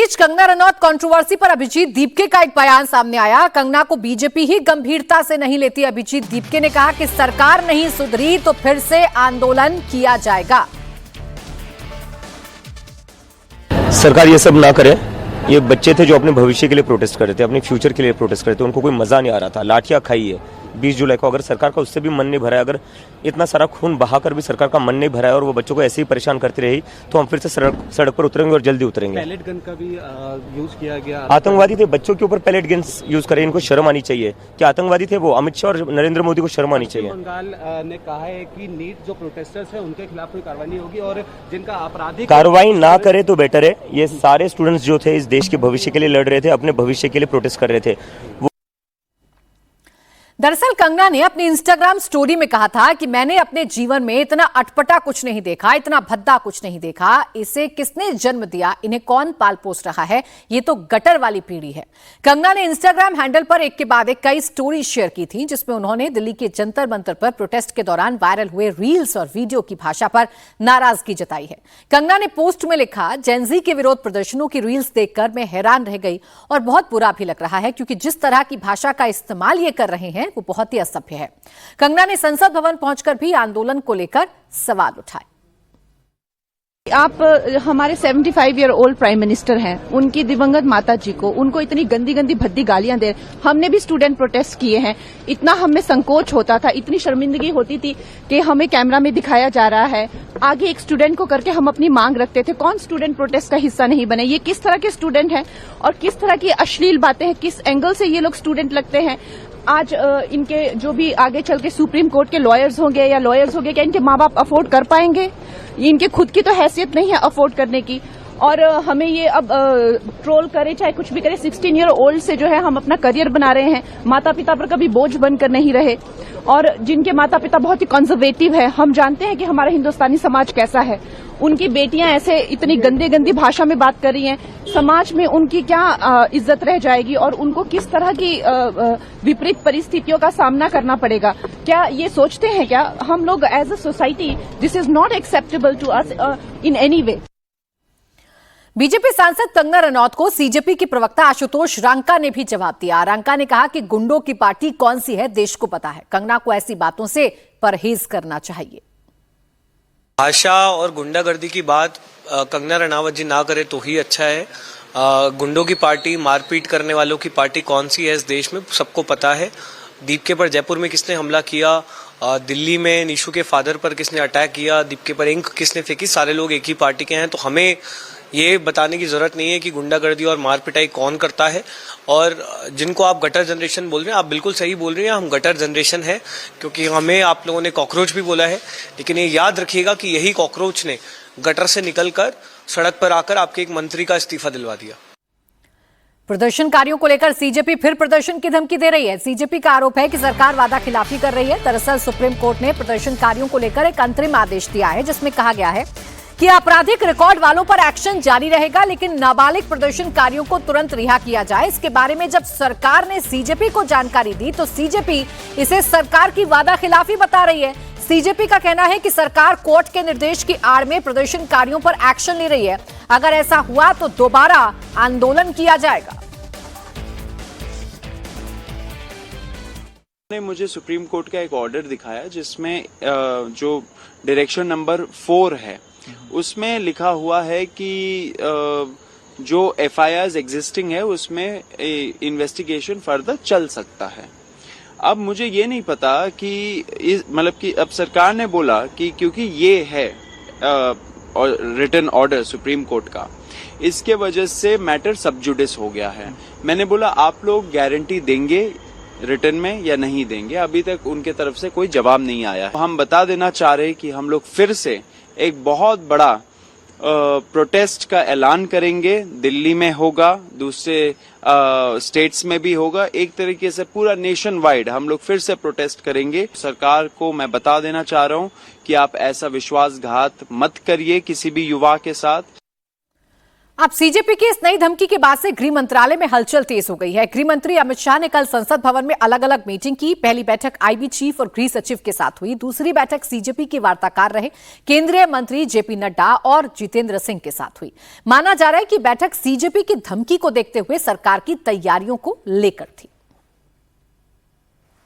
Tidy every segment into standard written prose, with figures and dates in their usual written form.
बीच Kangana Ranaut controversy पर अभिजीत दीपके का एक बयान सामने आया। कंगना को बीजेपी ही गंभीरता से नहीं लेती। अभिजीत दीपके ने कहा कि सरकार नहीं सुधरी तो फिर से आंदोलन किया जाएगा। सरकार ये सब ना करे। ये बच्चे थे जो अपने भविष्य के लिए प्रोटेस्ट कर रहे थे, अपने फ्यूचर के लिए प्रोटेस्ट कर रहे थे, उनको कोई मजा नहीं आ रहा था। लाठियां खाई है 20 जुलाई को। अगर सरकार का उससे भी मन नहीं भरा है, अगर इतना सारा खून बहाकर भी सरकार का मन नहीं भरा है और वो बच्चों को ऐसे ही परेशान करती रही, तो हम फिर से सड़क पर उतरेंगे और जल्दी उतरेंगे। पैलेट गन का भी यूज किया गया। आतंकवादी थे, बच्चों के ऊपर पैलेट गन्स यूज करें, इनको शर्म आनी चाहिए। क्या आतंकवादी थे वो? अमित शाह और नरेंद्र मोदी को शर्म आनी चाहिए। बंगाल ने कहा है कि नीट जो प्रोटेस्टर्स है उनके खिलाफ कोई कार्रवाई नहीं होगी और जिनका आपराधिक कार्रवाई ना करे तो बेटर है। ये सारे स्टूडेंट्स जो थे इस देश के भविष्य के लिए लड़ रहे थे, अपने भविष्य के लिए प्रोटेस्ट कर रहे थे। दरअसल कंगना ने अपनी इंस्टाग्राम स्टोरी में कहा था कि मैंने अपने जीवन में इतना अटपटा कुछ नहीं देखा, इतना भद्दा कुछ नहीं देखा। इसे किसने जन्म दिया, इन्हें कौन पाल पोस रहा है, ये तो गटर वाली पीढ़ी है। कंगना ने इंस्टाग्राम हैंडल पर एक के बाद एक कई स्टोरी शेयर की थी, जिसमें उन्होंने दिल्ली के जंतर मंतर पर प्रोटेस्ट के दौरान वायरल हुए रील्स और वीडियो की भाषा पर नाराजगी जताई है। कंगना ने पोस्ट में लिखा, जेनजी के विरोध प्रदर्शनों की रील्स देखकर मैं हैरान रह गई और बहुत बुरा भी लग रहा है, क्योंकि जिस तरह की भाषा का इस्तेमाल ये कर रहे हैं वो बहुत ही असभ्य है। कंगना ने संसद भवन पहुंचकर भी आंदोलन को लेकर सवाल उठाए। आप हमारे 75 ईयर ओल्ड प्राइम मिनिस्टर हैं, उनकी दिवंगत माता जी को उनको इतनी गंदी गंदी भद्दी गालियां दे। हमने भी स्टूडेंट प्रोटेस्ट किए हैं, इतना हमें संकोच होता था, इतनी शर्मिंदगी होती थी कि हमें कैमरा में दिखाया जा रहा है, आगे एक स्टूडेंट को करके हम अपनी मांग रखते थे। कौन स्टूडेंट प्रोटेस्ट का हिस्सा नहीं बने? ये किस तरह के स्टूडेंट हैं और किस तरह की अश्लील बातें हैं, किस एंगल से ये लोग स्टूडेंट लगते हैं। आज इनके जो भी आगे चल के सुप्रीम कोर्ट के लॉयर्स होंगे या लॉयर्स होंगे, क्या इनके माँ बाप अफोर्ड कर पाएंगे? इनके खुद की तो हैसियत नहीं है अफोर्ड करने की। और हमें ये अब ट्रोल करे चाहे कुछ भी करे, 16 ईयर ओल्ड से जो है हम अपना करियर बना रहे हैं, माता पिता पर कभी बोझ बनकर नहीं रहे। और जिनके माता पिता बहुत ही कंजर्वेटिव है, हम जानते हैं कि हमारा हिंदुस्तानी समाज कैसा है। उनकी बेटियां ऐसे इतनी गंदे गंदी भाषा में बात कर रही हैं, समाज में उनकी क्या इज्जत रह जाएगी और उनको किस तरह की विपरीत परिस्थितियों का सामना करना पड़ेगा? क्या ये सोचते हैं क्या हम लोग as a society this is not acceptable to us in any way? BJP सांसद कंगना रनौत को सीजेपी के प्रवक्ता आशुतोष रांका ने भी जवाब दिया। रांका ने कहा कि गुंडों की पार्टी कौन सी है देश को पता है, कंगना को ऐसी बातों से परहेज करना चाहिए। भाषा और गुंडागर्दी की बात कंगना रनावत जी ना करे तो ही अच्छा है। गुंडों की पार्टी, मारपीट करने वालों की पार्टी कौन सी है इस देश में सबको पता है। दीपके पर जयपुर में किसने हमला किया, दिल्ली में निशु के फादर पर किसने अटैक किया, दीपके पर इंक किसने फेंकी, सारे लोग एक ही पार्टी के हैं। तो हमें ये बताने की जरूरत नहीं है कि गुंडागर्दी और मार पिटाई कौन करता है। और जिनको आप गटर जनरेशन बोल रहे हैं, आप बिल्कुल सही बोल रहे हैं, हम गटर जनरेशन है, क्योंकि हमें आप लोगों ने कॉकरोच भी बोला है। लेकिन ये याद रखिएगा कि यही कॉकरोच ने गटर से निकलकर सड़क पर आकर आपके एक मंत्री का इस्तीफा दिलवा दिया। प्रदर्शनकारियों को लेकर सीजेपी फिर प्रदर्शन की धमकी दे रही है। सीजेपी का आरोप है कि सरकार वादा खिलाफी कर रही है। दरअसल सुप्रीम कोर्ट ने प्रदर्शनकारियों को लेकर एक अंतरिम आदेश दिया है, जिसमें कहा गया है कि आपराधिक रिकॉर्ड वालों पर एक्शन जारी रहेगा, लेकिन नाबालिग प्रदर्शनकारियों को तुरंत रिहा किया जाए। इसके बारे में जब सरकार ने सीजेपी को जानकारी दी तो सीजेपी इसे सरकार की वादा खिलाफी बता रही है। सीजेपी का कहना है कि सरकार कोर्ट के निर्देश की आड़ में प्रदर्शनकारियों पर एक्शन ले रही है। अगर ऐसा हुआ तो दोबारा आंदोलन किया जाएगा। ने मुझे सुप्रीम कोर्ट का एक ऑर्डर दिखाया, जिसमें जो डायरेक्शन नंबर 4 है उसमें लिखा हुआ है कि जो FIRs एग्जिस्टिंग है उसमें इन्वेस्टिगेशन फर्दर चल सकता है। अब मुझे ये नहीं पता कि मतलब कि अब सरकार ने बोला कि क्योंकि ये है रिटन ऑर्डर सुप्रीम कोर्ट का, इसके वजह से मैटर सब जुडिस हो गया है। मैंने बोला आप लोग गारंटी देंगे रिटर्न में या नहीं देंगे? अभी तक उनके तरफ से कोई जवाब नहीं आया। हम बता देना चाह रहे कि हम लोग फिर से एक बहुत बड़ा प्रोटेस्ट का ऐलान करेंगे। दिल्ली में होगा, दूसरे स्टेट्स में भी होगा, एक तरीके से पूरा नेशन वाइड हम लोग फिर से प्रोटेस्ट करेंगे। सरकार को मैं बता देना चाह रहा हूं कि आप ऐसा विश्वासघात मत करिए किसी भी युवा के साथ। अब सीजेपी की इस नई धमकी के बाद से गृह मंत्रालय में हलचल तेज हो गई है। गृह मंत्री अमित शाह ने कल संसद भवन में अलग अलग मीटिंग की। पहली बैठक आईबी चीफ और गृह सचिव के साथ हुई। दूसरी बैठक सीजेपी के वार्ताकार रहे केंद्रीय मंत्री जेपी नड्डा और जितेंद्र सिंह के साथ हुई। माना जा रहा है कि बैठक सीजेपी की धमकी को देखते हुए सरकार की तैयारियों को लेकर थी।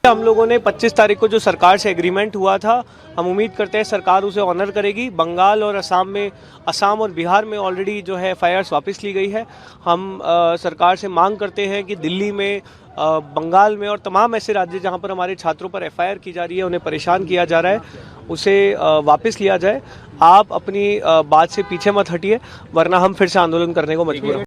हम लोगों ने 25 तारीख को जो सरकार से एग्रीमेंट हुआ था, हम उम्मीद करते हैं सरकार उसे ऑनर करेगी। बंगाल और असम और बिहार में ऑलरेडी जो है एफआईआर वापस ली गई है। हम सरकार से मांग करते हैं कि दिल्ली में, बंगाल में और तमाम ऐसे राज्य जहां पर हमारे छात्रों पर एफआईआर की जा रही है, उन्हें परेशान किया जा रहा है, उसे वापस लिया जाए। आप अपनी बात से पीछे मत हटिए, वरना हम फिर से आंदोलन करने को मजबूर हैं।